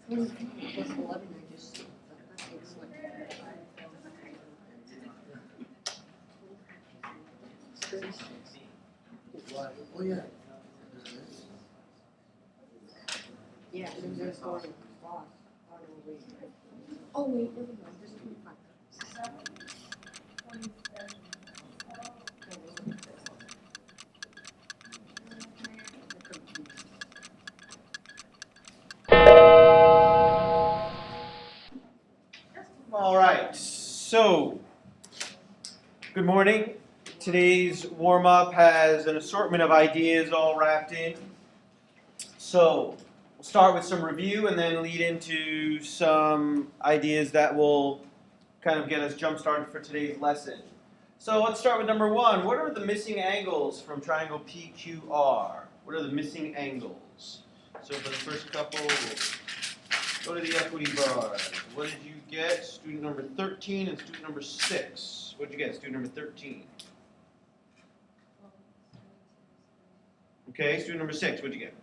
Plus 11, I just, that's what. Oh, yeah. Yeah, and then there's going across. Oh, wait, never mind, there's 25. All right, so good morning. Today's warm-up has an assortment of ideas all wrapped in. So we'll start with some review and then lead into some ideas that will kind of get us jump-started for today's lesson. So let's start with number one. What are the missing angles from triangle PQR? What are the missing angles? So for the first couple, we'll go to the equity bars. What did you get? Student number 13 and student number 6. What did you get? Student number 13. Okay, student number 6. What did you get?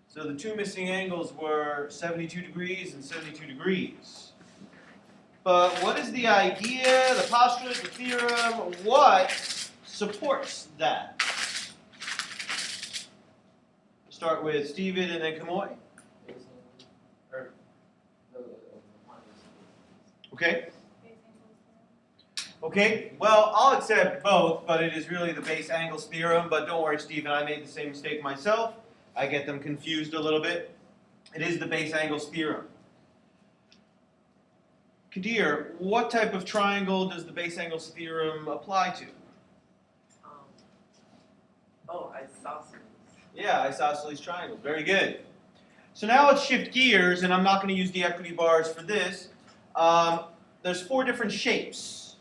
So the two missing angles were 72 degrees and 72 degrees. But what is the idea, the postulate, the theorem? What supports that? Start with Steven and then Kamoy. Okay. Okay, well, I'll accept both, but it is really the base angles theorem. But don't worry, Stephen, I made the same mistake myself. I get them confused a little bit. It is the base angles theorem. Kadir, what type of triangle does the base angles theorem apply to? Isosceles. Yeah, isosceles triangles. Very good. So now let's shift gears, and I'm not going to use the equity bars for this. There's 4 different shapes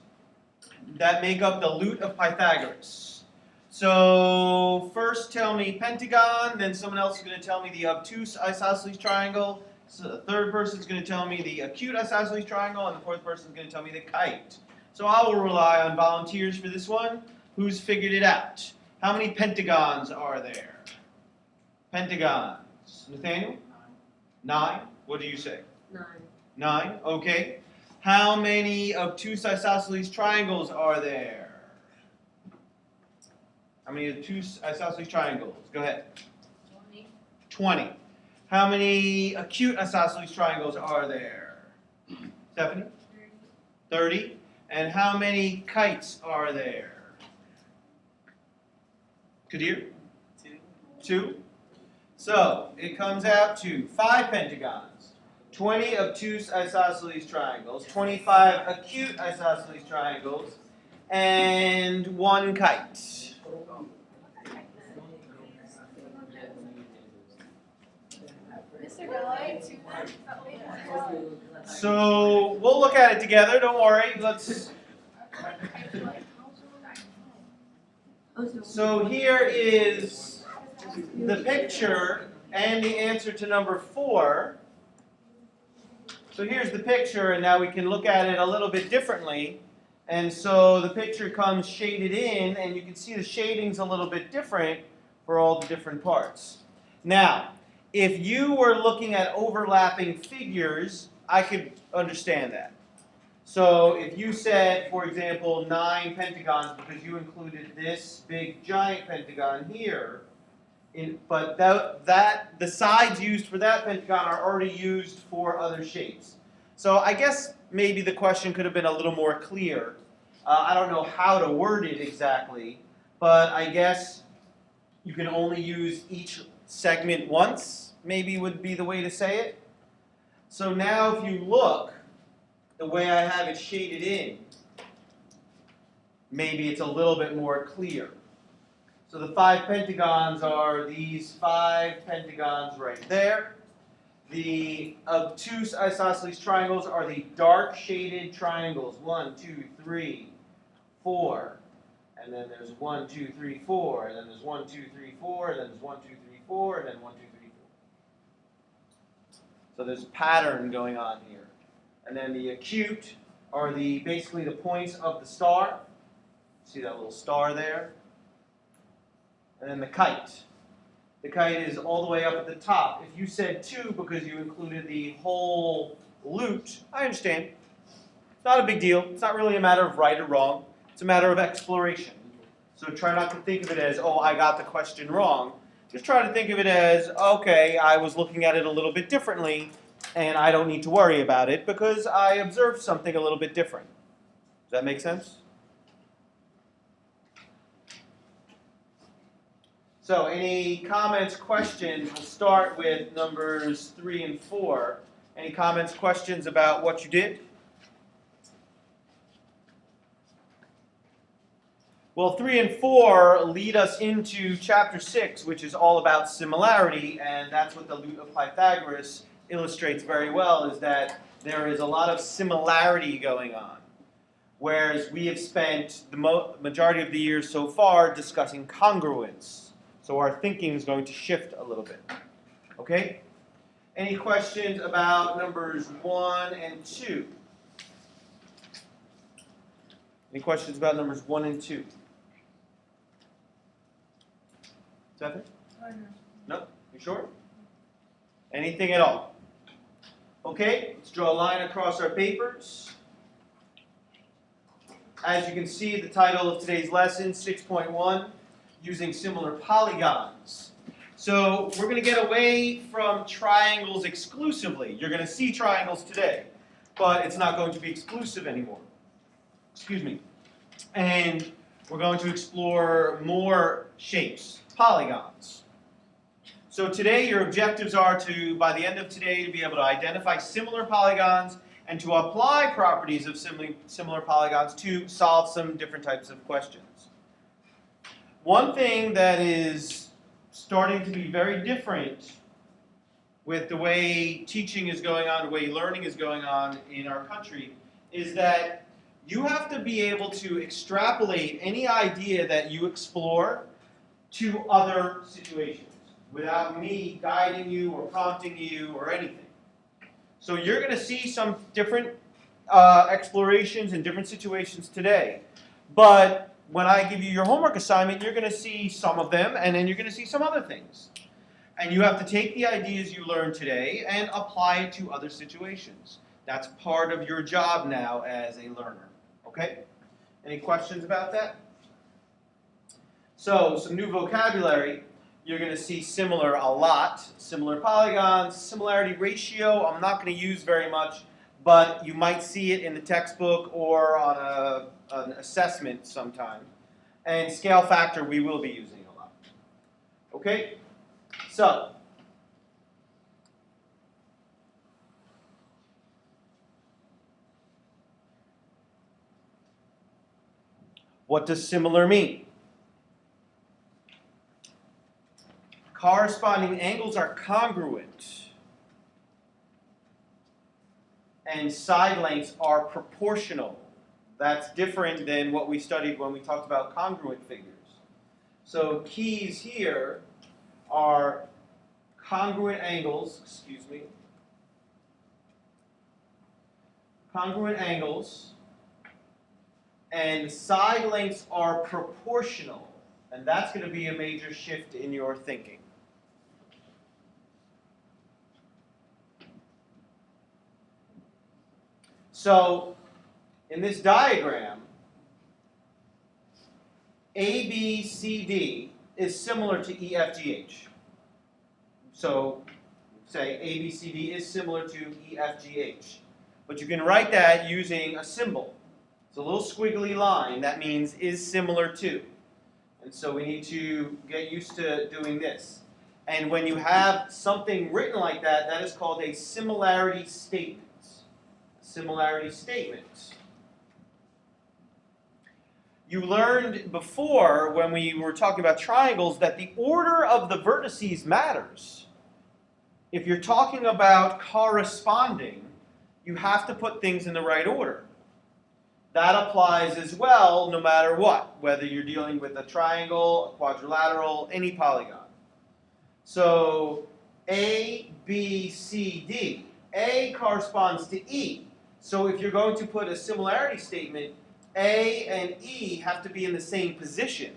that make up the lute of Pythagoras. So first tell me pentagon, then someone else is going to tell me the obtuse isosceles triangle. So the third person is going to tell me the acute isosceles triangle, and the fourth person is going to tell me the kite. So I will rely on volunteers for this one. Who's figured it out? How many pentagons are there? Pentagons. Nathaniel? 9. What do you say? 9. 9, okay. How many obtuse isosceles triangles are there? How many obtuse isosceles triangles? Go ahead. 20. 20. How many acute isosceles triangles are there? Stephanie? 30. And how many kites are there? Kadir? 2. So it comes out to 5 pentagons, 20 obtuse isosceles triangles, 25 acute isosceles triangles, and 1 kite. So we'll look at it together. Don't worry. Let's. So here is the picture and the answer to number 4. So here's the picture, and now we can look at it a little bit differently. And so the picture comes shaded in, and you can see the shading's a little bit different for all the different parts. Now, if you were looking at overlapping figures, I could understand that. So if you said, for example, 9 pentagons because you included this big giant pentagon here, but the sides used for that pentagon are already used for other shapes. So I guess maybe the question could have been a little more clear. I don't know how to word it exactly, but I guess you can only use each segment once, maybe would be the way to say it. So now if you look, the way I have it shaded in, maybe it's a little bit more clear. So the 5 pentagons are these 5 pentagons right there. The obtuse isosceles triangles are the dark shaded triangles. 1, 2, 3, 4. And then there's 1, 2, 3, 4. And then there's 1, 2, 3, 4. And then there's 1, 2, 3, 4. And then 1, 2, 3, 4. So there's a pattern going on here. And then the acute are basically the points of the star. See that little star there? And then the kite. The kite is all the way up at the top. If you said 2 because you included the whole loot, I understand. It's not a big deal. It's not really a matter of right or wrong. It's a matter of exploration. So try not to think of it as, oh, I got the question wrong. Just try to think of it as, okay, I was looking at it a little bit differently, and I don't need to worry about it because I observed something a little bit different. Does that make sense? So any comments, questions? We'll start with numbers 3 and 4. Any comments, questions about what you did? Well, 3 and 4 lead us into chapter 6, which is all about similarity, and that's what the Lute of Pythagoras illustrates very well, is that there is a lot of similarity going on. Whereas we have spent the majority of the year so far discussing congruence. So our thinking is going to shift a little bit. Okay? Any questions about numbers 1 and 2? Any questions about numbers 1 and 2? Seven? No? You sure? Anything at all? Okay, let's draw a line across our papers. As you can see, the title of today's lesson, 6.1, using similar polygons. So we're going to get away from triangles exclusively. You're going to see triangles today, but it's not going to be exclusive anymore. Excuse me. And we're going to explore more shapes, polygons. So today your objectives are to, by the end of today, to be able to identify similar polygons and to apply properties of similar polygons to solve some different types of questions. One thing that is starting to be very different with the way teaching is going on, the way learning is going on in our country, is that you have to be able to extrapolate any idea that you explore to other situations without me guiding you or prompting you or anything. So you're going to see some different explorations in different situations today. But when I give you your homework assignment, you're going to see some of them, and then you're going to see some other things. And you have to take the ideas you learned today and apply it to other situations. That's part of your job now as a learner. Okay? Any questions about that? So, some new vocabulary. You're going to see similar a lot. Similar polygons, similarity ratio, I'm not going to use very much, but you might see it in the textbook or on an assessment sometime. And scale factor we will be using a lot. Okay? So, what does similar mean? Corresponding angles are congruent, and side lengths are proportional. That's different than what we studied when we talked about congruent figures. So keys here are congruent angles, congruent angles, and side lengths are proportional, and that's going to be a major shift in your thinking. So, in this diagram, ABCD is similar to EFGH. So, say ABCD is similar to EFGH. But you can write that using a symbol. It's a little squiggly line. That means is similar to. And so we need to get used to doing this. And when you have something written like that, that is called a similarity statement. Similarity statement. You learned before when we were talking about triangles that the order of the vertices matters. If you're talking about corresponding, you have to put things in the right order. That applies as well no matter what, whether you're dealing with a triangle, a quadrilateral, any polygon. So A, B, C, D. A corresponds to E. So if you're going to put a similarity statement, A and E have to be in the same position.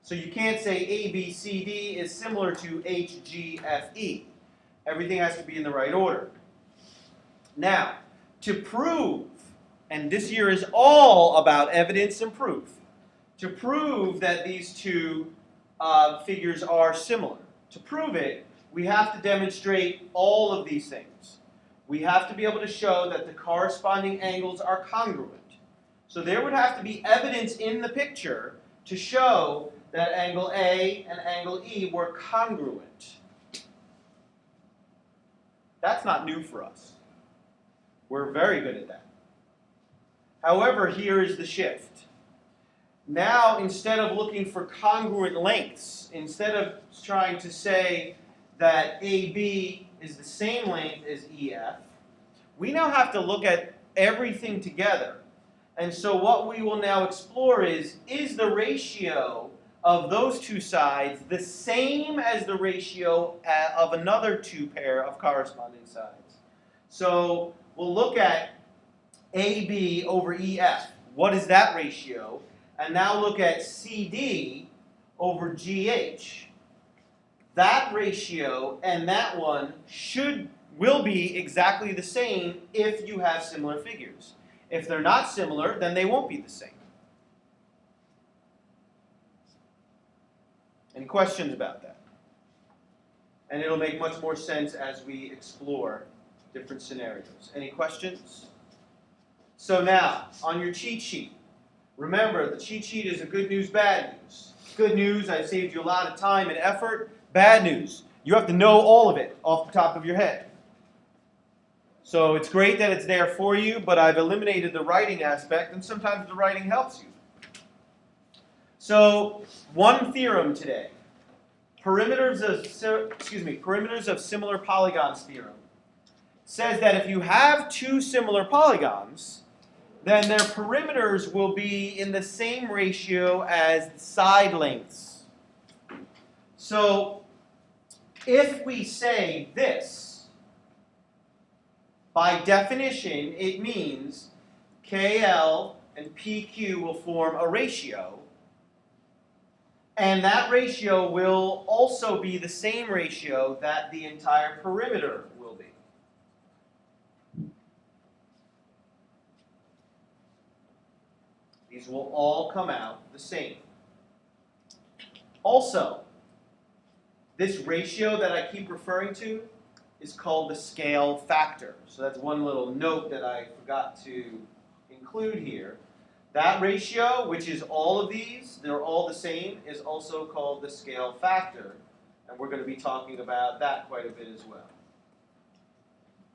So you can't say ABCD is similar to HGFE. Everything has to be in the right order. Now, to prove, and this year is all about evidence and proof, to prove that these two figures are similar, to prove it, we have to demonstrate all of these things. We have to be able to show that the corresponding angles are congruent. So there would have to be evidence in the picture to show that angle A and angle E were congruent. That's not new for us. We're very good at that. However, here is the shift. Now, instead of looking for congruent lengths, instead of trying to say that AB is the same length as EF, we now have to look at everything together. And so what we will now explore is the ratio of those two sides the same as the ratio of another two pair of corresponding sides? So we'll look at AB over EF. What is that ratio? And now look at CD over GH. That ratio and that one will be exactly the same if you have similar figures. If they're not similar, then they won't be the same. Any questions about that? And it'll make much more sense as we explore different scenarios. Any questions? So now, on your cheat sheet, remember the cheat sheet is a good news, bad news. Good news, I've saved you a lot of time and effort. Bad news, you have to know all of it off the top of your head. So it's great that it's there for you, but I've eliminated the writing aspect, and sometimes the writing helps you. So, one theorem today. Perimeters of similar polygons theorem says that if you have two similar polygons, then their perimeters will be in the same ratio as the side lengths. So, if we say this, by definition, it means KL and PQ will form a ratio, and that ratio will also be the same ratio that the entire perimeter will be. These will all come out the same. Also, this ratio that I keep referring to is called the scale factor. So that's one little note that I forgot to include here. That ratio, which is all of these, they're all the same, is also called the scale factor. And we're going to be talking about that quite a bit as well.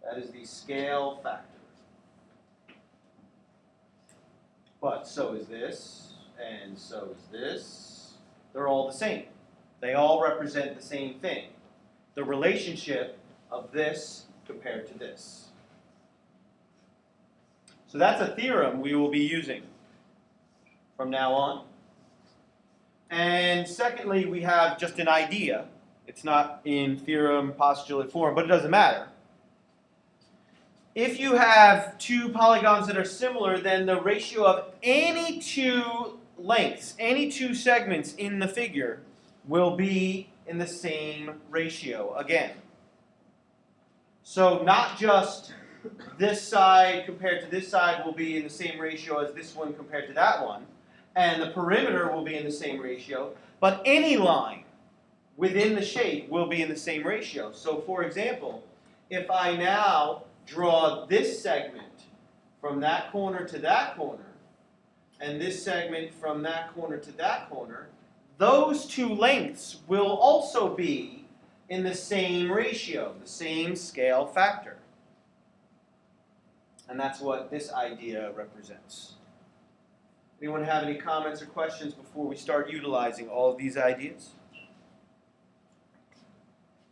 That is the scale factor. But so is this, and so is this. They're all the same. They all represent the same thing. The relationship of this compared to this. So that's a theorem we will be using from now on. And secondly, we have just an idea. It's not in theorem postulate form, but it doesn't matter. If you have two polygons that are similar, then the ratio of any two lengths, any two segments in the figure will be in the same ratio again. So not just this side compared to this side will be in the same ratio as this one compared to that one, and the perimeter will be in the same ratio, but any line within the shape will be in the same ratio. So for example, if I now draw this segment from that corner to that corner, and this segment from that corner to that corner, those two lengths will also be in the same ratio, the same scale factor. And that's what this idea represents. Anyone have any comments or questions before we start utilizing all of these ideas?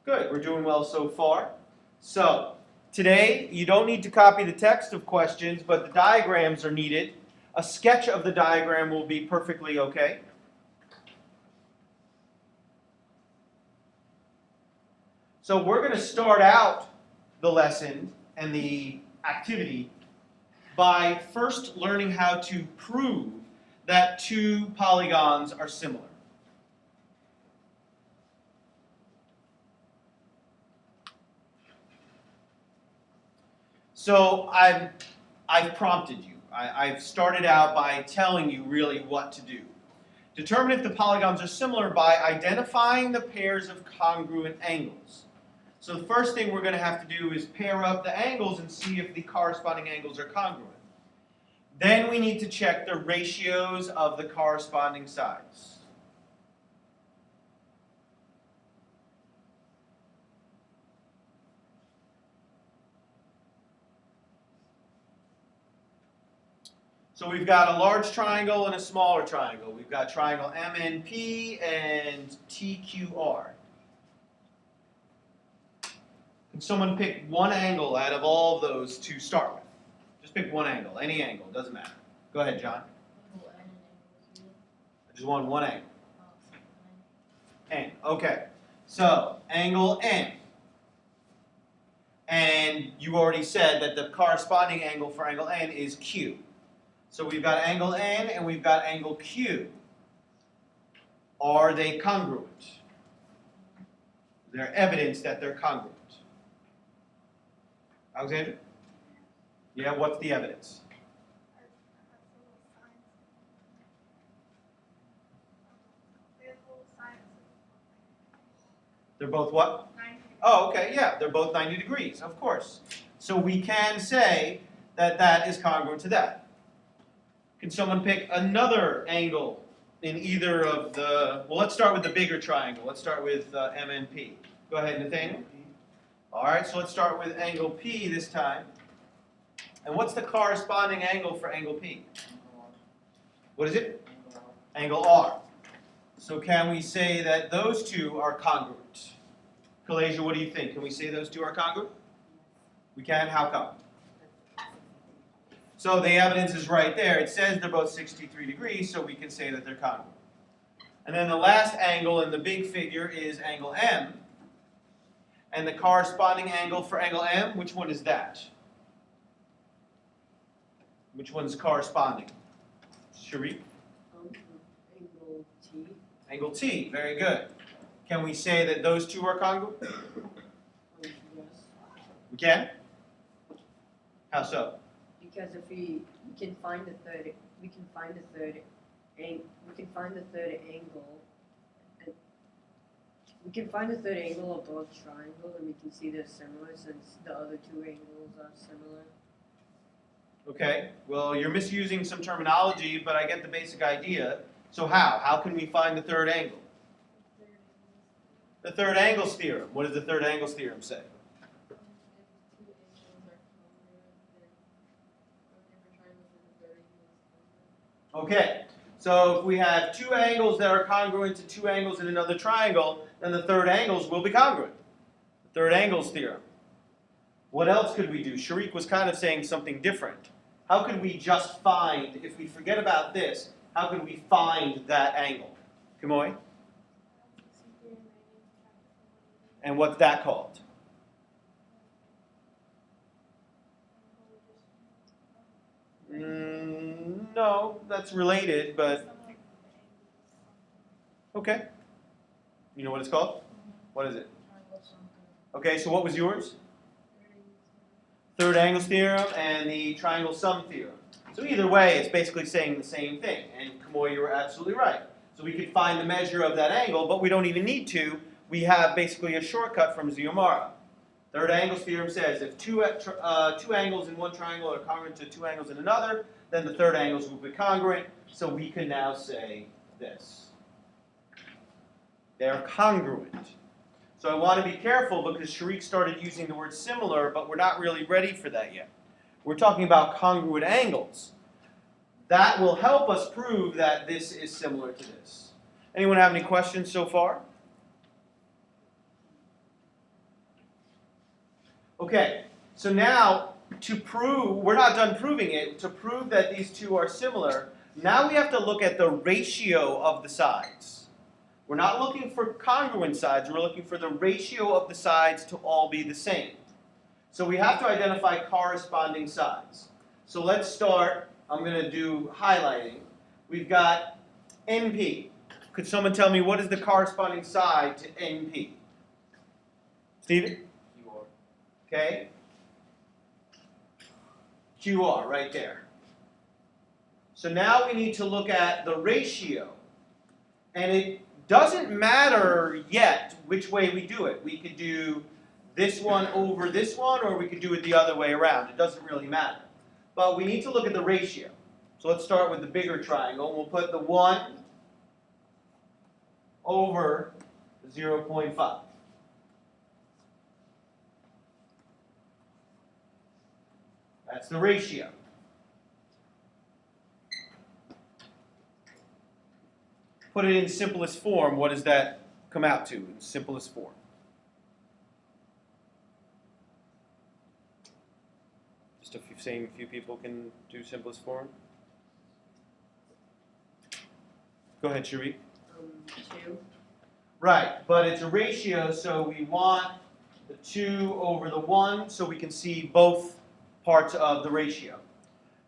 Good, we're doing well so far. So, today, you don't need to copy the text of questions, but the diagrams are needed. A sketch of the diagram will be perfectly okay. So we're going to start out the lesson and the activity by first learning how to prove that two polygons are similar. So I've prompted you. I've started out by telling you really what to do. Determine if the polygons are similar by identifying the pairs of congruent angles. So the first thing we're going to have to do is pair up the angles and see if the corresponding angles are congruent. Then we need to check the ratios of the corresponding sides. So we've got a large triangle and a smaller triangle. We've got triangle MNP and TQR. Can someone pick one angle out of all of those to start with? Just pick one angle, any angle, doesn't matter. Go ahead, John. I just want one angle. N. Okay. So, angle N. And you already said that the corresponding angle for angle N is Q. So we've got angle N and we've got angle Q. Are they congruent? Is there evidence that they're congruent? Alexandra? Yeah, what's the evidence? They're both what? 90. Oh, okay, yeah, they're both 90 degrees, of course. So we can say that that is congruent to that. Can someone pick another angle in either of the, well, let's start with the bigger triangle. Let's start with MNP. Go ahead, Nathaniel. All right, so let's start with angle P this time. And what's the corresponding angle for angle P? What is it? Angle R. So can we say that those two are congruent? Kalasia, what do you think? Can we say those two are congruent? We can? How come? So the evidence is right there. It says they're both 63 degrees, so we can say that they're congruent. And then the last angle in the big figure is angle M. And the corresponding angle for angle M, which one is that? Which one's corresponding? Sharif? Angle T. Angle T, very good. Can we say that those two are congruent? Yes. We can? How so? Because if we can find the third angle. We can find the third angle. And we can find the third angle of both triangles, and we can see they're similar since the other two angles are similar. Okay, well, you're misusing some terminology, but I get the basic idea. So how? How can we find the third angle? The third angles theorem. What does the third angles theorem say? Okay, so if we have two angles that are congruent to two angles in another triangle, then the third angles will be congruent. The third angles theorem. What else could we do? Sharik was kind of saying something different. How could we just find, if we forget about this, how could we find that angle? Kamoy? And what's that called? No, that's related, but okay. You know what it's called? What is it? Okay, so what was yours? Third angles theorem and the triangle sum theorem. So either way, it's basically saying the same thing. And Kamoy, you were absolutely right. So we could find the measure of that angle, but we don't even need to. We have basically a shortcut from Ziomara. Third angles theorem says if two angles in one triangle are congruent to two angles in another, then the third angles will be congruent. So we can now say this. They're congruent. So I want to be careful because Sharik started using the word similar, but we're not really ready for that yet. We're talking about congruent angles. That will help us prove that this is similar to this. Anyone have any questions so far? Okay, so now to prove, we're not done proving it, to prove that these two are similar, now we have to look at the ratio of the sides. We're not looking for congruent sides, we're looking for the ratio of the sides to all be the same. So we have to identify corresponding sides. So let's start, I'm going to do highlighting. We've got NP. Could someone tell me what is the corresponding side to NP? Stephen? Okay. QR, right there. So now we need to look at the ratio. And it doesn't matter yet which way we do it. We could do this one over this one, or we could do it the other way around. It doesn't really matter. But we need to look at the ratio. So let's start with the bigger triangle. We'll put the 1 over 0.5. That's the ratio. Put it in simplest form. What does that come out to in simplest form? Just saying a few people can do simplest form. Go ahead, Sharif. 2. Right, but it's a ratio, so we want the 2 over the 1 so we can see both parts of the ratio.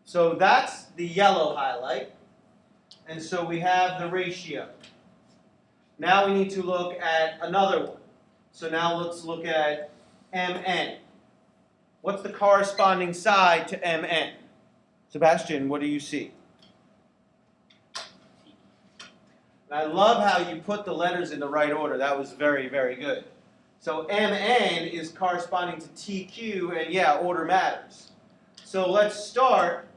So that's the yellow highlight. And so we have the ratio. Now we need to look at another one. So now let's look at MN. What's the corresponding side to MN? Sebastian, what do you see? And I love how you put the letters in the right order. That was very, very good. So MN is corresponding to TQ, and yeah, order matters. So let's start.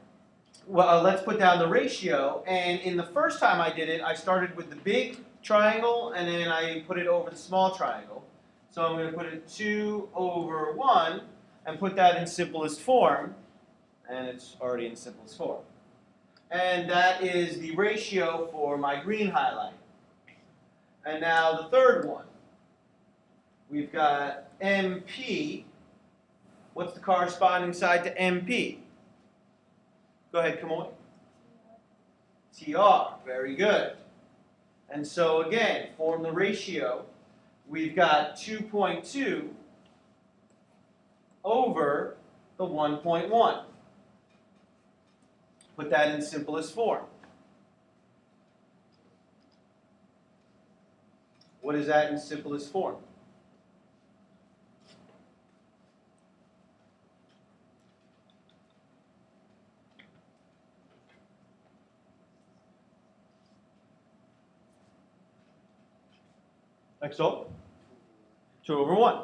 Well, let's put down the ratio. And in the first time I did it, I started with the big triangle, and then I put it over the small triangle. So I'm going to put it 2 over 1, and put that in simplest form. And it's already in simplest form. And that is the ratio for my green highlight. And now the third one. We've got MP. What's the corresponding side to MP? Go ahead, come on. TR, very good. And so again, form the ratio. We've got 2.2 over the 1.1. Put that in simplest form. What is that in simplest form? Next up, 2 over 1.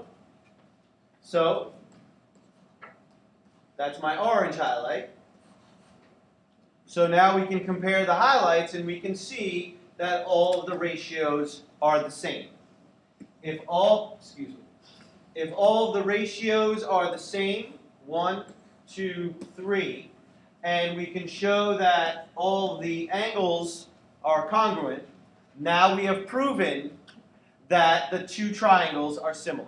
So that's my orange highlight. So now we can compare the highlights and we can see that all of the ratios are the same. If all of the ratios are the same, 1, 2, 3, and we can show that all of the angles are congruent, now we have proven that the two triangles are similar.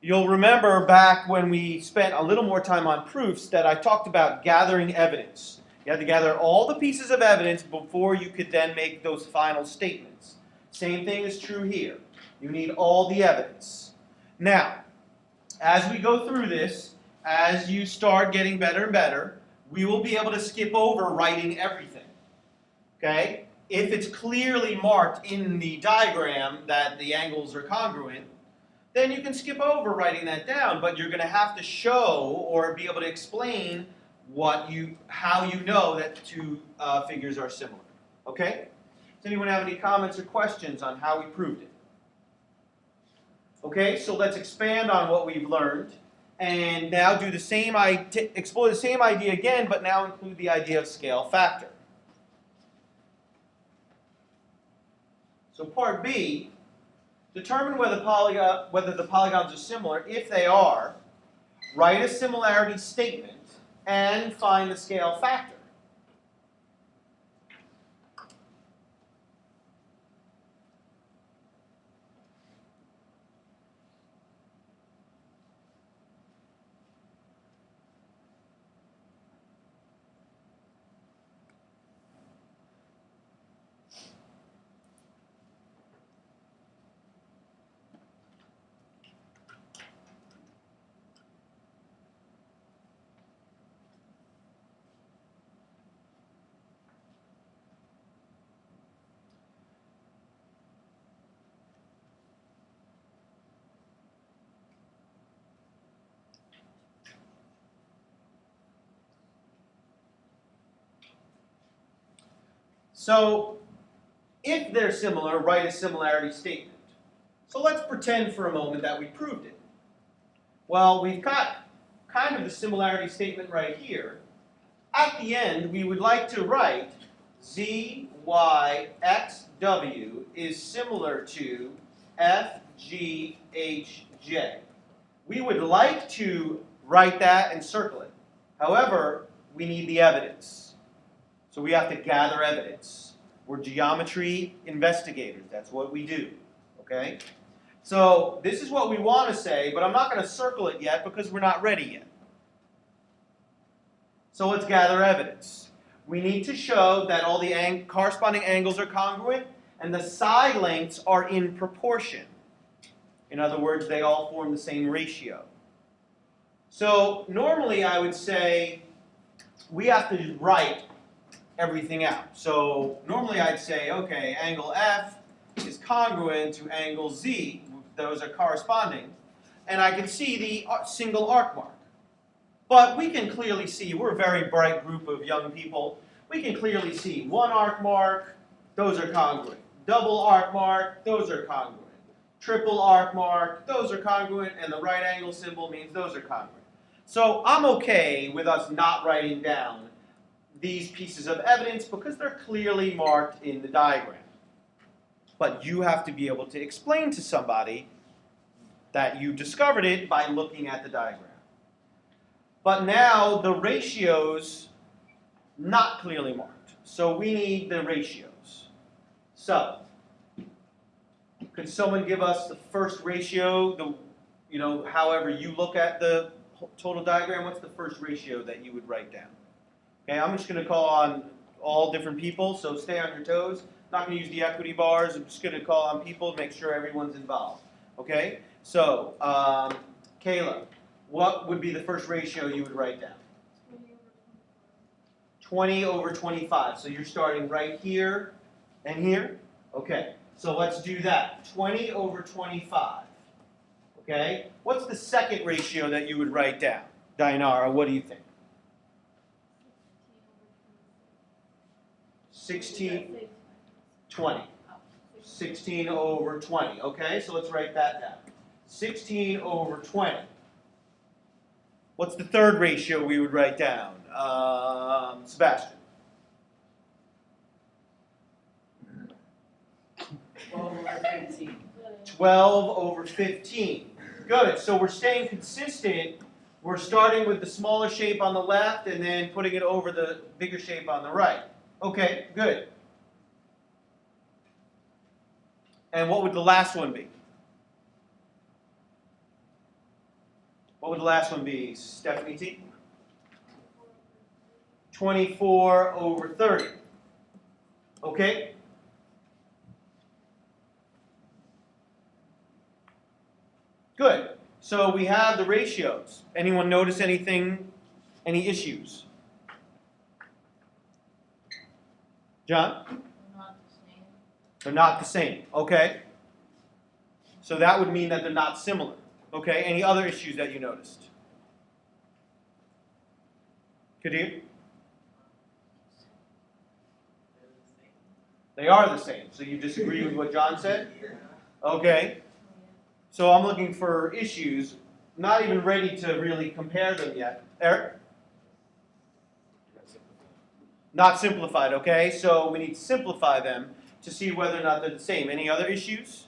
You'll remember back when we spent a little more time on proofs that I talked about gathering evidence. You had to gather all the pieces of evidence before you could then make those final statements. Same thing is true here. You need all the evidence. Now, as we go through this, as you start getting better and better, we will be able to skip over writing everything. Okay? If it's clearly marked in the diagram that the angles are congruent, then you can skip over writing that down, but you're going to have to show or be able to explain how you know that the two figures are similar. Okay? Does anyone have any comments or questions on how we proved it? Okay, so let's expand on what we've learned and now do the same explore the same idea again, but now include the idea of scale factor. So part B, determine whether the polygons are similar. If they are, write a similarity statement and find the scale factor. So if they're similar, write a similarity statement. So let's pretend for a moment that we proved it. Well, we've got kind of the similarity statement right here. At the end, we would like to write z, y, x, w is similar to f, g, h, j. We would like to write that and circle it. However, we need the evidence. So we have to gather evidence. We're geometry investigators. That's what we do. Okay? So this is what we want to say, but I'm not going to circle it yet because we're not ready yet. So let's gather evidence. We need to show that all the corresponding angles are congruent and the side lengths are in proportion. In other words, they all form the same ratio. So normally I would say we have to write everything out. So normally I'd say, okay, angle F is congruent to angle Z. Those are corresponding. And I can see the single arc mark. But we can clearly see, we're a very bright group of young people, we can clearly see one arc mark, those are congruent. Double arc mark, those are congruent. Triple arc mark, those are congruent, and the right angle symbol means those are congruent. So I'm okay with us not writing down these pieces of evidence because they're clearly marked in the diagram. But you have to be able to explain to somebody that you discovered it by looking at the diagram. But now the ratios not clearly marked. So we need the ratios. So could someone give us the first ratio, however you look at the total diagram, what's the first ratio that you would write down? Okay, I'm just going to call on all different people, so stay on your toes. Not going to use the equity bars. I'm just going to call on people, make sure everyone's involved. Okay, so Kayla, what would be the first ratio you would write down? 20 over 25. So you're starting right here and here? Okay, so let's do that. 20 over 25. Okay, what's the second ratio that you would write down? Dayanara, what do you think? 16, 20. 16 over 20. Okay, so let's write that down. 16 over 20. What's the third ratio we would write down? Sebastian. 12 over 15. 12 over 15. Good. So we're staying consistent. We're starting with the smaller shape on the left and then putting it over the bigger shape on the right. Okay, good. And what would the last one be? What would the last one be, Stephanie T? 24 over 30. Okay? Good. So we have the ratios. Anyone notice anything, any issues? John? They're not the same. Okay. So that would mean that they're not similar. Okay. Any other issues that you noticed? Kadir? They are the same. So you disagree with what John said? Okay. So I'm looking for issues. Not even ready to really compare them yet. Eric? Not simplified, okay? So we need to simplify them to see whether or not they're the same. Any other issues?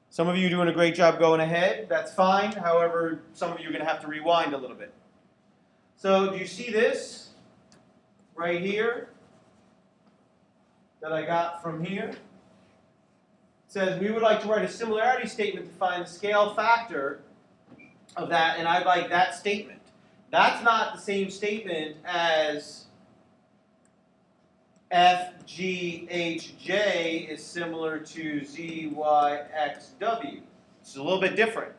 Some of you are doing a great job going ahead. That's fine. However, some of you are going to have to rewind a little bit. So do you see this right here that I got from here? It says we would like to write a similarity statement to find the scale factor of that, and I'd like that statement. That's not the same statement as F, G, H, J is similar to Z, Y, X, W. It's a little bit different.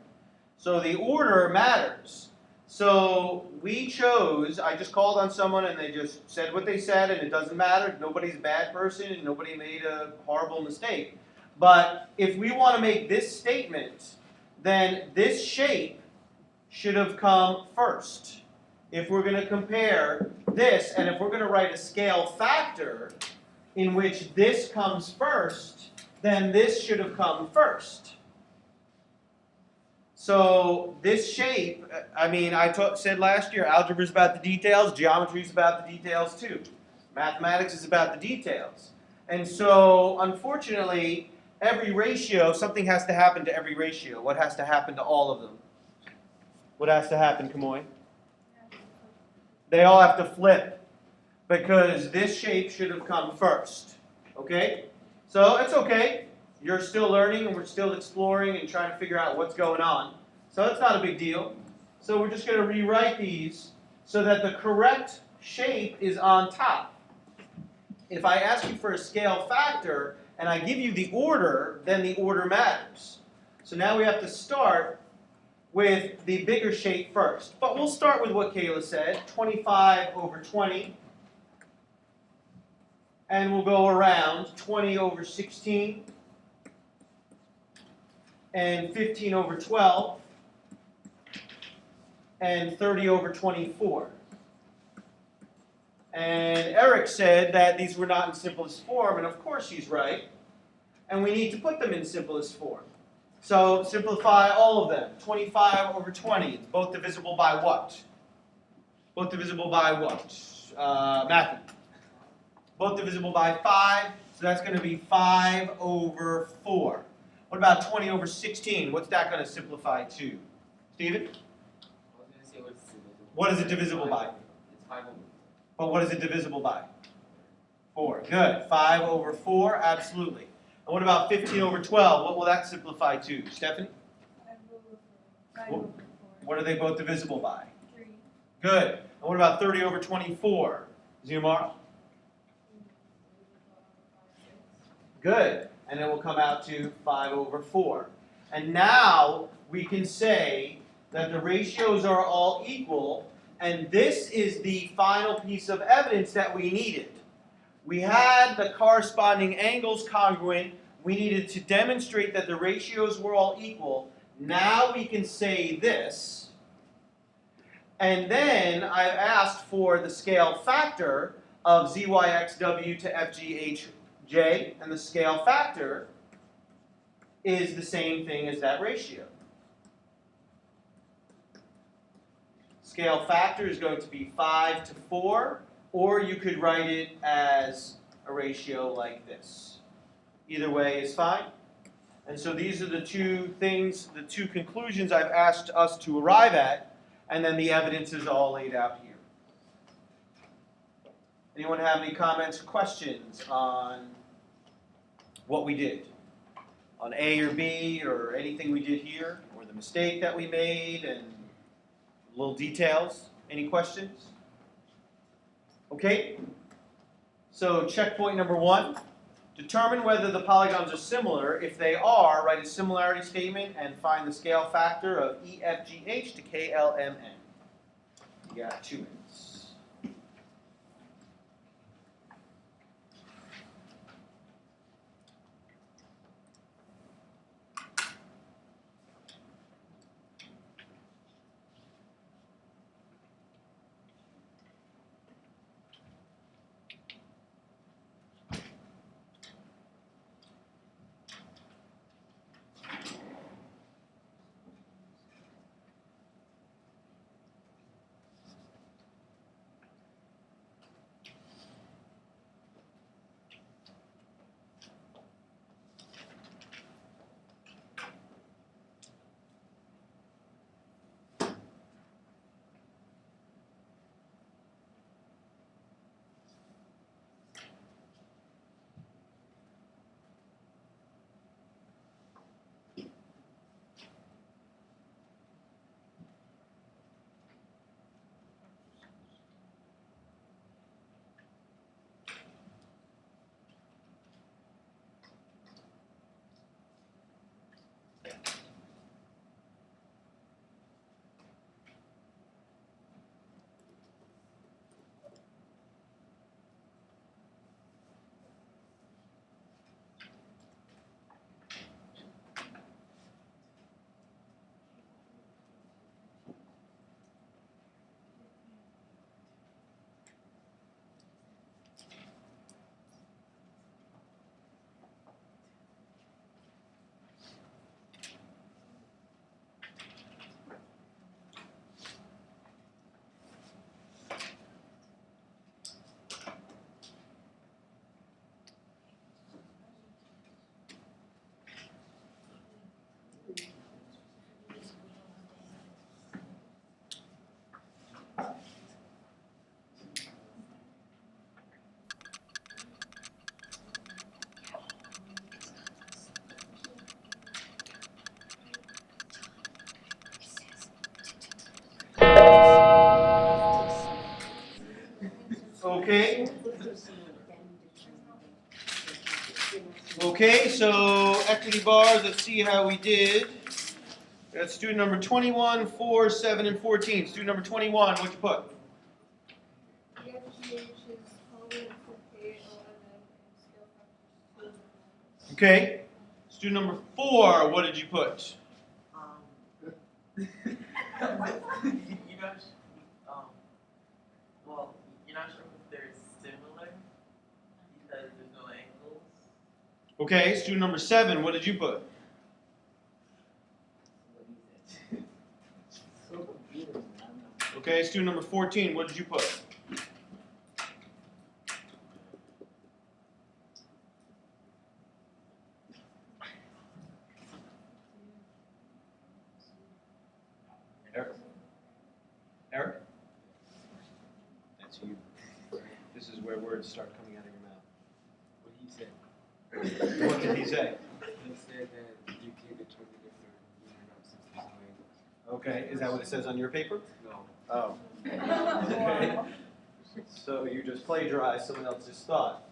So the order matters. So we chose, I just called on someone and they just said what they said, and it doesn't matter. Nobody's a bad person and nobody made a horrible mistake. But if we want to make this statement, then this shape should have come first. If we're going to compare this, and if we're going to write a scale factor, in which this comes first, then this should have come first. So this shape, I mean, said last year, algebra is about the details, geometry is about the details too. Mathematics is about the details. And so, unfortunately, every ratio, something has to happen to every ratio. What has to happen to all of them? What has to happen, Kamoy? They all have to flip, because this shape should have come first. Okay? So, it's okay. You're still learning, and we're still exploring and trying to figure out what's going on. So, it's not a big deal. So, we're just going to rewrite these so that the correct shape is on top. If I ask you for a scale factor, and I give you the order, then the order matters. So now we have to start with the bigger shape first. But we'll start with what Kayla said, 25 over 20. And we'll go around 20 over 16. And 15 over 12. And 30 over 24. And Eric said that these were not in simplest form, and of course he's right. And we need to put them in simplest form. So simplify all of them. 25 over 20. It's both divisible by what? Both divisible by what? Matthew. Both divisible by 5. So that's going to be 5 over 4. What about 20 over 16? What's that going to simplify to? Stephen? What is it divisible by? It's 5 over. But what is it divisible by? 4. Good. 5 over 4, absolutely. And what about 15 over 12? What will that simplify to? Stephanie? 5 over 4. What are they both divisible by? 3. Good. And what about 30 over 24? Zumar? Good. And it will come out to 5 over 4. And now we can say that the ratios are all equal, and this is the final piece of evidence that we needed. We had the corresponding angles congruent. We needed to demonstrate that the ratios were all equal. Now we can say this. And then I've asked for the scale factor of ZYXW to FGHJ, and the scale factor is the same thing as that ratio. Scale factor is going to be 5 to 4, or you could write it as a ratio like this. Either way is fine. And so these are the two things, the two conclusions I've asked us to arrive at, and then the evidence is all laid out here. Anyone have any comments or questions on what we did? On A or B, or anything we did here, or the mistake that we made, and little details? Any questions? Okay. So checkpoint number 1. Determine whether the polygons are similar. If they are, write a similarity statement and find the scale factor of EFGH to KLMN. You got 2 minutes. Okay. Okay, so equity bars, let's see how we did. We got student number 21, 4, 7, and 14. Student number 21, what'd you put? Okay. Student number 4, what did you put? You're not, well, you're not sure if they're similar because there's no angles. Okay, student number 7, what did you put? So confusing. Okay, student number 14, what did you put? Eric? That's you. This is where words start coming out of your mouth. What he said. What did he say? He said that you can determine if they're even up since there's no angles. Okay, is that what it says on your paper? No. Oh. Okay. So you just plagiarized someone else's thought.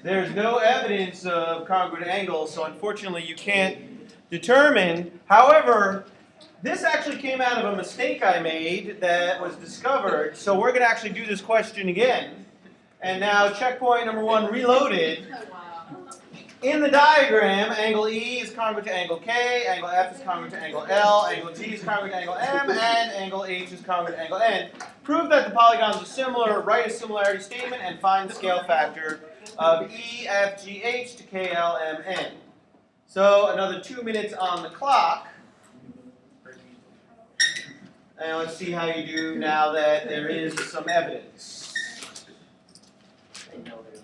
There's no evidence of congruent angles, so unfortunately you can't determine. However, this actually came out of a mistake I made that was discovered, so we're going to actually do this question again. And now checkpoint number 1 reloaded. In the diagram, angle E is congruent to angle K, angle F is congruent to angle L, angle G is congruent to angle M, and angle H is congruent to angle N. Prove that the polygons are similar, write a similarity statement, and find the scale factor of E, F, G, H to K, L, M, N. So another 2 minutes on the clock. And let's see how you do now that there is some evidence. I know they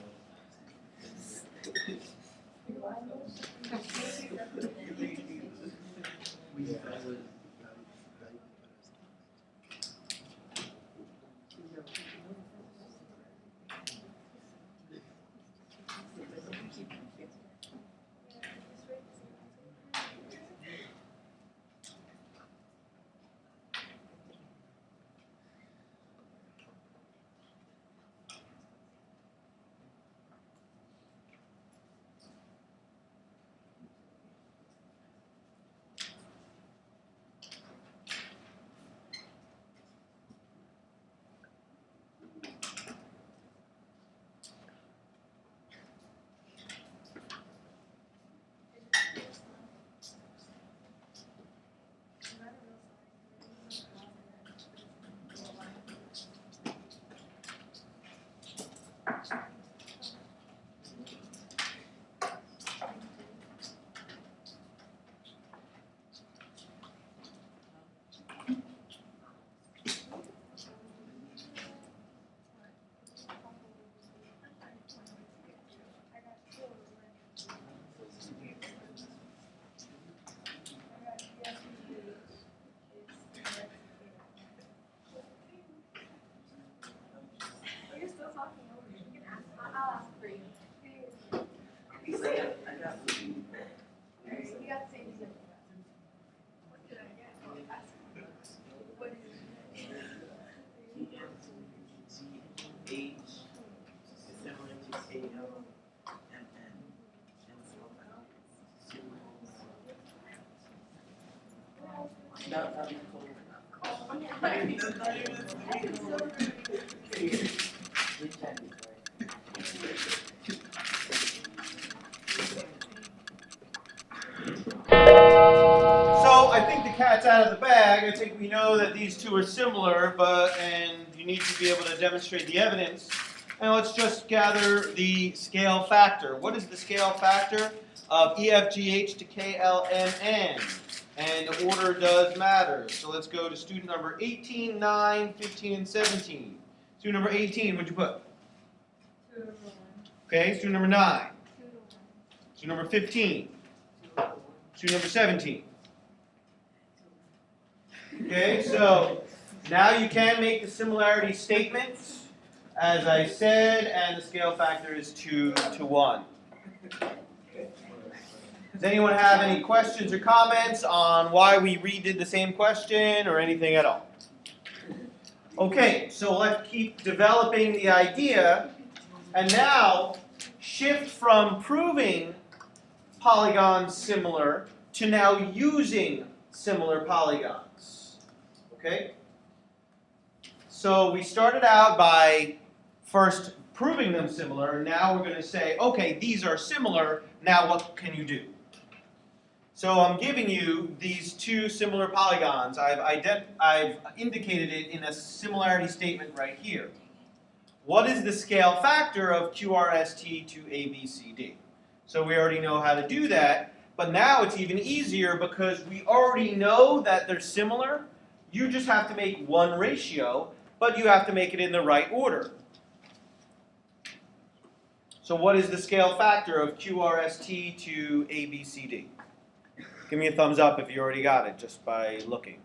So I think the cat's out of the bag. I think we know that these two are similar, and you need to be able to demonstrate the evidence. And let's just gather the scale factor. What is the scale factor of EFGH to KLMN? And the order does matter. So let's go to student number 18, 9, 15, and 17. Student number 18, what'd you put? 2 to 1. Okay, student number 9. 2 to 1. Student number 15. Student number 17. Okay, so now you can make the similarity statement, as I said, and the scale factor is 2 to 1. Does anyone have any questions or comments on why we redid the same question or anything at all? Okay, so let's keep developing the idea And now, shift from proving polygons similar to now using similar polygons. Okay? So we started out by first proving them similar, and now we're going to say, okay, these are similar, now what can you do? So I'm giving you these two similar polygons. I've indicated it in a similarity statement right here. What is the scale factor of QRST to ABCD? So we already know how to do that, but now it's even easier because we already know that they're similar. You just have to make one ratio, but you have to make it in the right order. So what is the scale factor of QRST to ABCD? Give me a thumbs up if you already got it just by looking.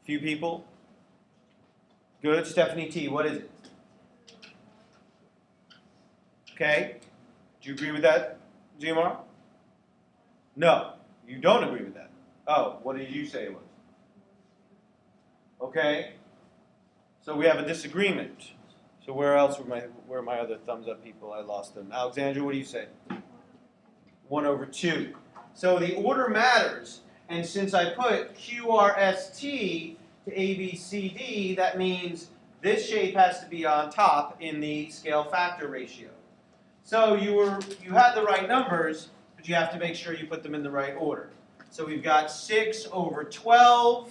Few people? Good. Stephanie T, what is it? Okay. Do you agree with that, GMR? No, you don't agree with that. Oh, what did you say it was? Okay. So we have a disagreement. So where else were my other thumbs up people? I lost them. Alexandra, what do you say? 1/2. So the order matters, and since I put QRST to ABCD, that means this shape has to be on top in the scale factor ratio. So you had the right numbers, but you have to make sure you put them in the right order. So we've got 6/12,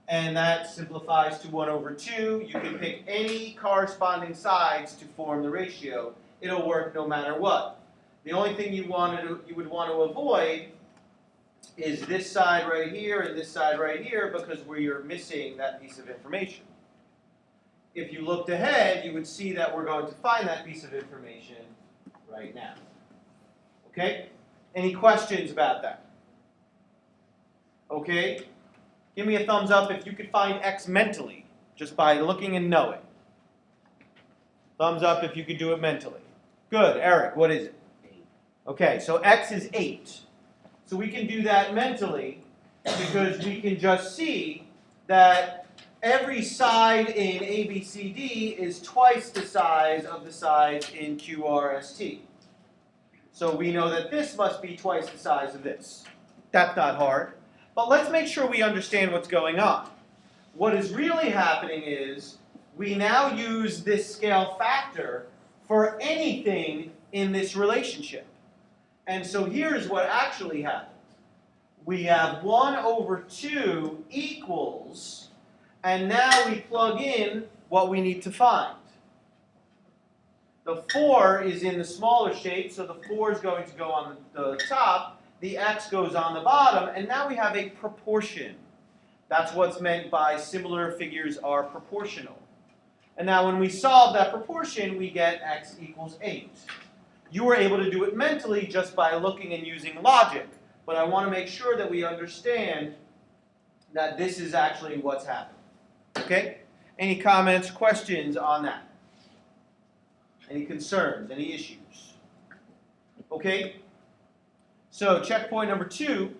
and that simplifies to 1/2. You can pick any corresponding sides to form the ratio. It'll work no matter what. The only thing you would want to avoid is this side right here and this side right here because we're missing that piece of information. If you looked ahead, you would see that we're going to find that piece of information right now. Okay? Any questions about that? Okay? Give me a thumbs up if you could find X mentally, just by looking and knowing. Thumbs up if you could do it mentally. Good. Eric, what is it? Okay, so X is 8. So we can do that mentally because we can just see that every side in ABCD is twice the size of the sides in QRST. So we know that this must be twice the size of this. That's not hard. But let's make sure we understand what's going on. What is really happening is we now use this scale factor for anything in this relationship. And so here's what actually happens. We have 1/2 equals, and now we plug in what we need to find. The 4 is in the smaller shape, so the 4 is going to go on the top. The x goes on the bottom, and now we have a proportion. That's what's meant by similar figures are proportional. And now when we solve that proportion, we get x equals 8. You were able to do it mentally just by looking and using logic, but I want to make sure that we understand that this is actually what's happening. Okay? Any comments, questions on that? Any concerns, any issues? Okay? So checkpoint number 2,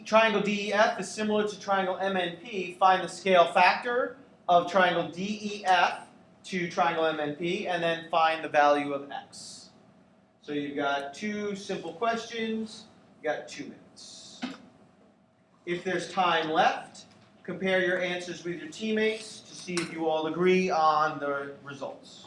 triangle DEF is similar to triangle MNP. Find the scale factor of triangle DEF to triangle MNP, and then find the value of x. So you've got 2 simple questions. You've got 2 minutes. If there's time left, compare your answers with your teammates to see if you all agree on the results.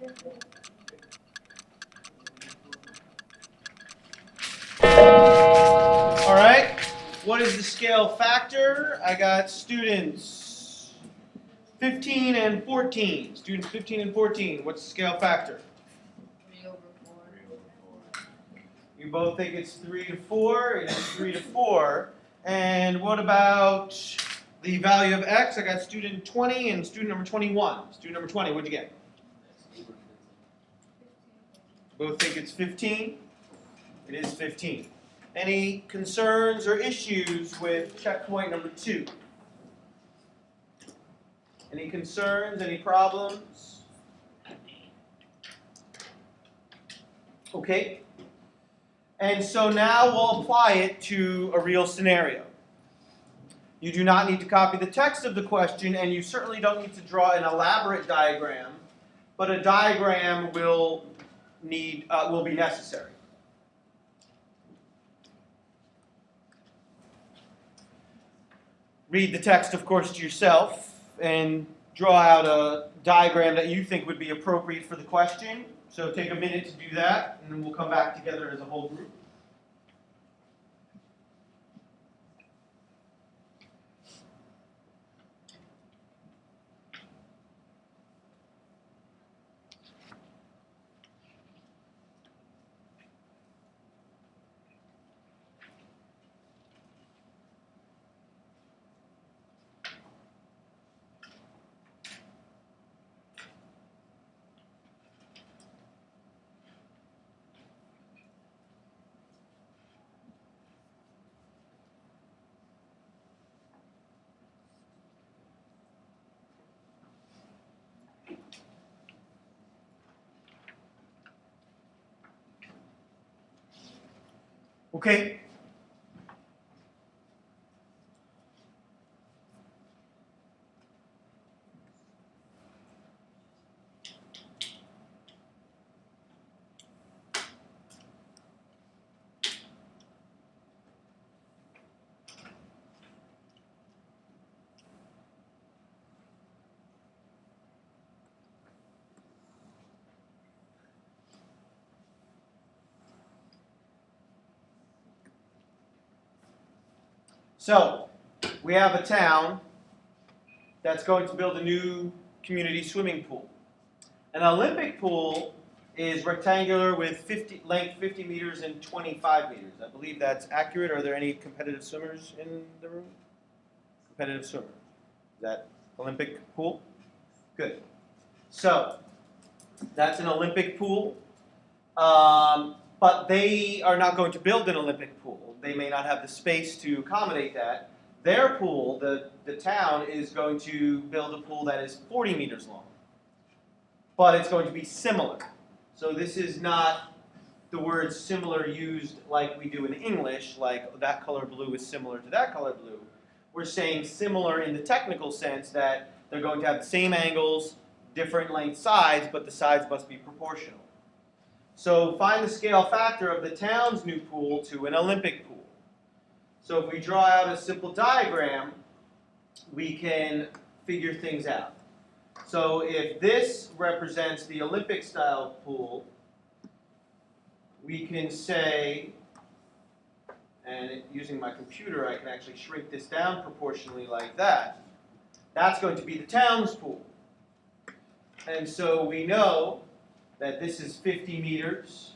All right, what is the scale factor? I got students 15 and 14. Students 15 and 14. What's the scale factor? 3 over 4. You both think it's 3 to 4. It is 3 to 4. And what about the value of x? I got student 20 and student number 21. Student number 20, what'd you get? Both think it's 15? It is 15. Any concerns or issues with checkpoint number 2? Any concerns, any problems? Okay. And so now we'll apply it to a real scenario. You do not need to copy the text of the question, and you certainly don't need to draw an elaborate diagram, but a diagram will be necessary. Read the text, of course, to yourself and draw out a diagram that you think would be appropriate for the question. So take a minute to do that, and then we'll come back together as a whole group. Okay. So, we have a town that's going to build a new community swimming pool. An Olympic pool is rectangular with length 50 meters and 25 meters. I believe that's accurate. Are there any competitive swimmers in the room? Competitive swimmer. Is that Olympic pool? Good. So, that's an Olympic pool. But they are not going to build an Olympic pool. They may not have the space to accommodate that. Their pool, the town, is going to build a pool that is 40 meters long. But it's going to be similar. So this is not the word similar used like we do in English, like that color blue is similar to that color blue. We're saying similar in the technical sense that they're going to have the same angles, different length sides, but the sides must be proportional. So find the scale factor of the town's new pool to an Olympic pool. So if we draw out a simple diagram, we can figure things out. So if this represents the Olympic style pool, we can say, and using my computer I can actually shrink this down proportionally like that. That's going to be the town's pool. And so we know that this is 50 meters,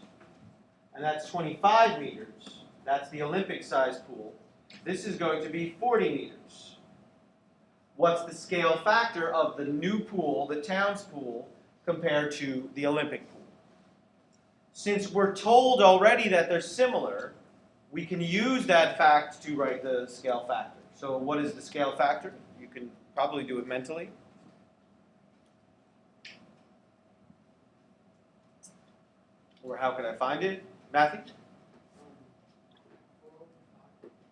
and that's 25 meters. That's the Olympic-sized pool. This is going to be 40 meters. What's the scale factor of the new pool, the town's pool, compared to the Olympic pool? Since we're told already that they're similar, we can use that fact to write the scale factor. So what is the scale factor? You can probably do it mentally. Or how can I find it? Matthew?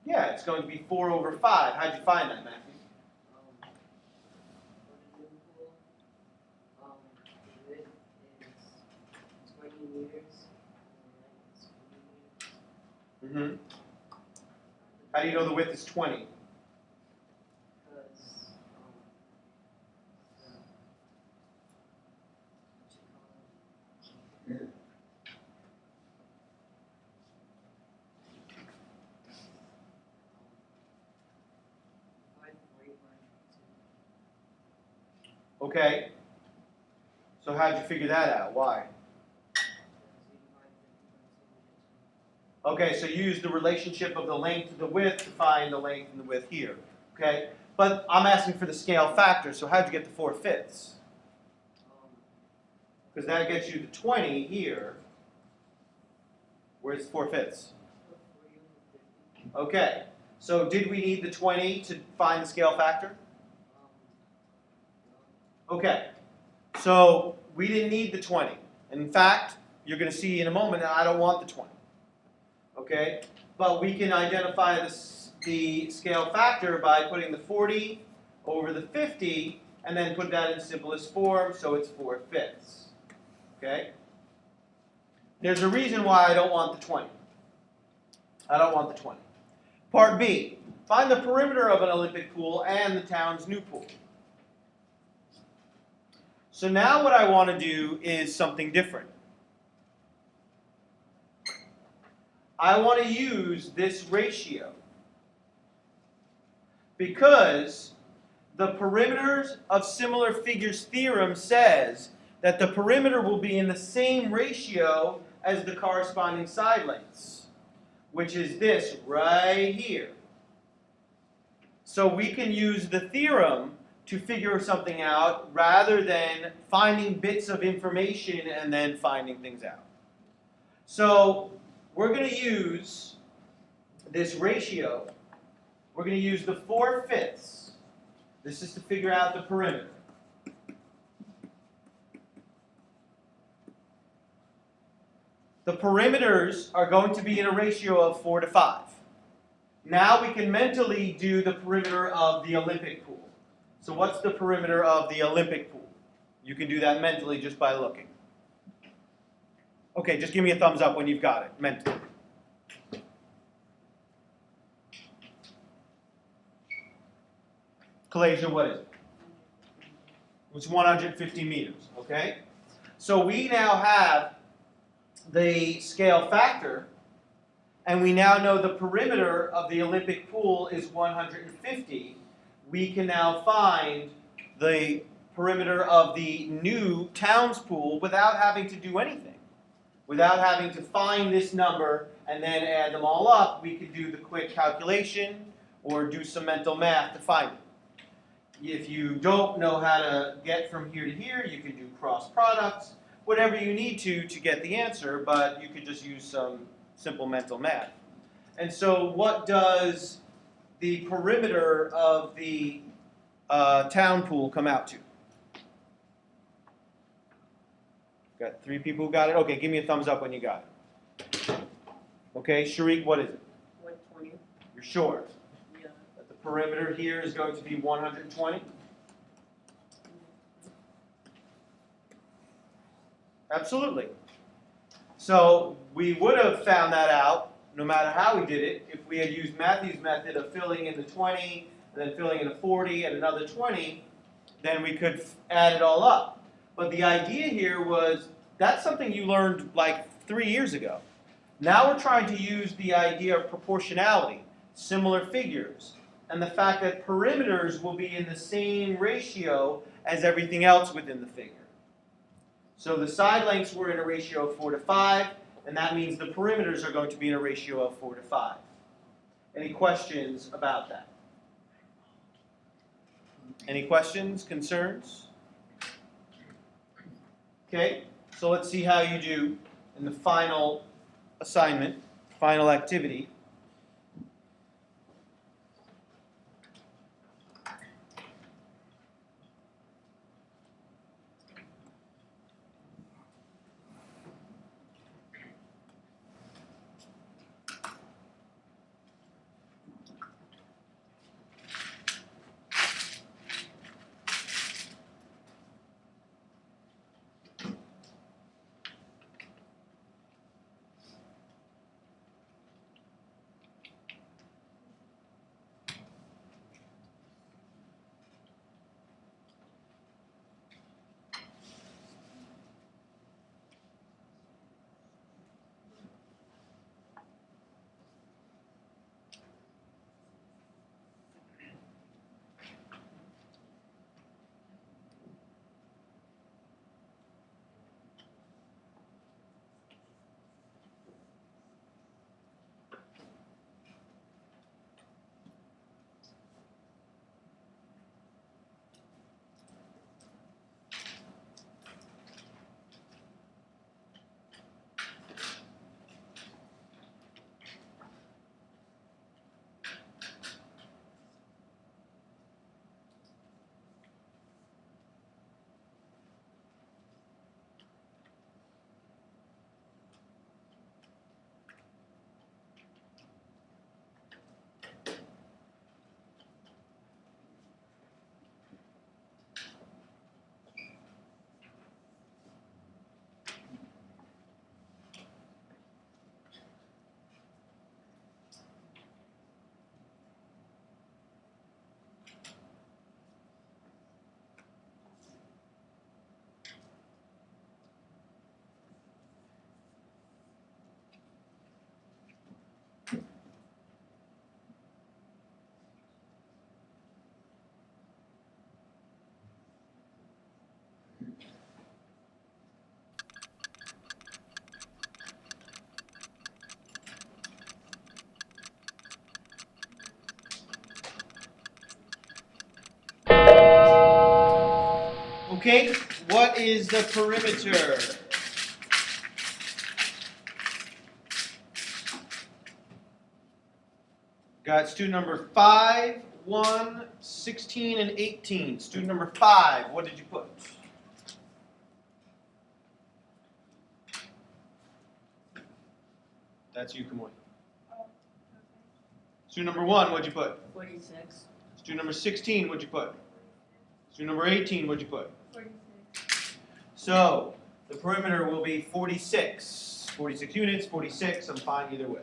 Yeah, it's going to be 4 over 5. How'd you find that, Matthew? The width is 20 meters. And the length is 40 meters. How do you know the width is 20? Because Okay? So how'd you figure that out? Why? Okay, so you use the relationship of the length to the width to find the length and the width here. Okay? But I'm asking for the scale factor, so how'd you get the 4/5? Because that gets you the 20 here. Where's 4/5? Okay, so did we need the 20 to find the scale factor? Okay, so we didn't need the 20. In fact, you're going to see in a moment that I don't want the 20. Okay, but we can identify the scale factor by putting the 40 over the 50 and then put that in simplest form, so it's 4/5. Okay? There's a reason why I don't want the 20. I don't want the 20. Part B, find the perimeter of an Olympic pool and the town's new pool. So now what I want to do is something different. I want to use this ratio because the perimeters of similar figures theorem says that the perimeter will be in the same ratio as the corresponding side lengths, which is this right here. So we can use the theorem to figure something out rather than finding bits of information and then finding things out. So we're going to use this ratio. We're going to use the 4/5. This is to figure out the perimeter. The perimeters are going to be in a ratio of 4 to 5. Now we can mentally do the perimeter of the Olympic pool. So what's the perimeter of the Olympic pool? You can do that mentally just by looking. Okay, just give me a thumbs up when you've got it, mentally. Kalasia, what is it? It's 150 meters, okay? So we now have the scale factor, and we now know the perimeter of the Olympic pool is 150. We can now find the perimeter of the new town's pool without having to do anything. Without having to find this number and then add them all up, we could do the quick calculation or do some mental math to find it. If you don't know how to get from here to here, you can do cross products, whatever you need to get the answer, but you could just use some simple mental math. And so what does the perimeter of the town pool come out to? Got 3 people who got it? Okay, give me a thumbs up when you got it. Okay, Sharik, what is it? 120. You're sure? Yeah. That the perimeter here is going to be 120? Absolutely. So we would have found that out, no matter how we did it, if we had used Matthew's method of filling in the 20, and then filling in a 40 and another 20, then we could add it all up. But the idea here was, that's something you learned like 3 years ago. Now we're trying to use the idea of proportionality, similar figures, and the fact that perimeters will be in the same ratio as everything else within the figure. So the side lengths were in a ratio of 4 to 5, and that means the perimeters are going to be in a ratio of 4 to 5. Any questions about that? Any questions, concerns? Okay, so let's see how you do in the final assignment, final activity. Okay, what is the perimeter? Got student number 5, 1, 16, and 18. Student number 5, what did you put? That's you, Kamoy. Student number 1, what'd you put? 46. Student number 16, what'd you put? Student number 18, what'd you put? 46. So, the perimeter will be 46. 46 units, 46, I'm fine either way.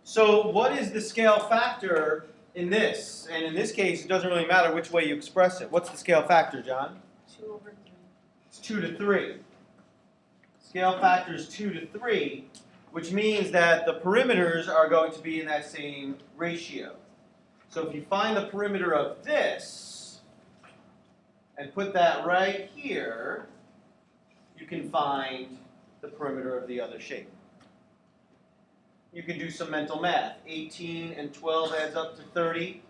So, what is the scale factor in this? And in this case, it doesn't really matter which way you express it. What's the scale factor, John? 2 over 3. It's 2 to 3. Scale factor is 2 to 3, which means that the perimeters are going to be in that same ratio. So if you find the perimeter of this and put that right here, you can find the perimeter of the other shape. You can do some mental math. 18 and 12 adds up to 30.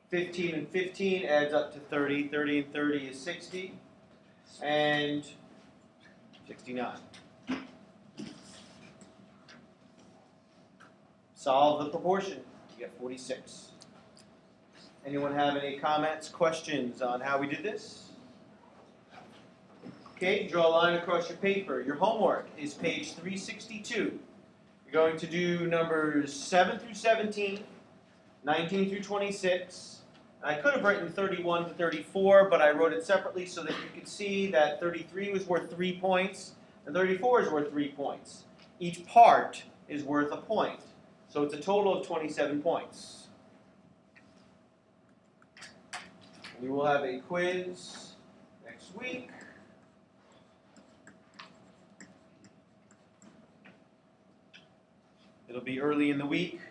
15 and 15 adds up to 30. 30 and 30 is 60. And 69. Solve the proportion. You get 46. Anyone have any comments, questions on how we did this? Okay, draw a line across your paper. Your homework is page 362. You're going to do numbers 7 through 17, 19 through 26. I could have written 31 to 34, but I wrote it separately so that you could see that 33 was worth 3 points, and 34 is worth 3 points. Each part is worth a point. So it's a total of 27 points. We will have a quiz next week. It'll be early in the week.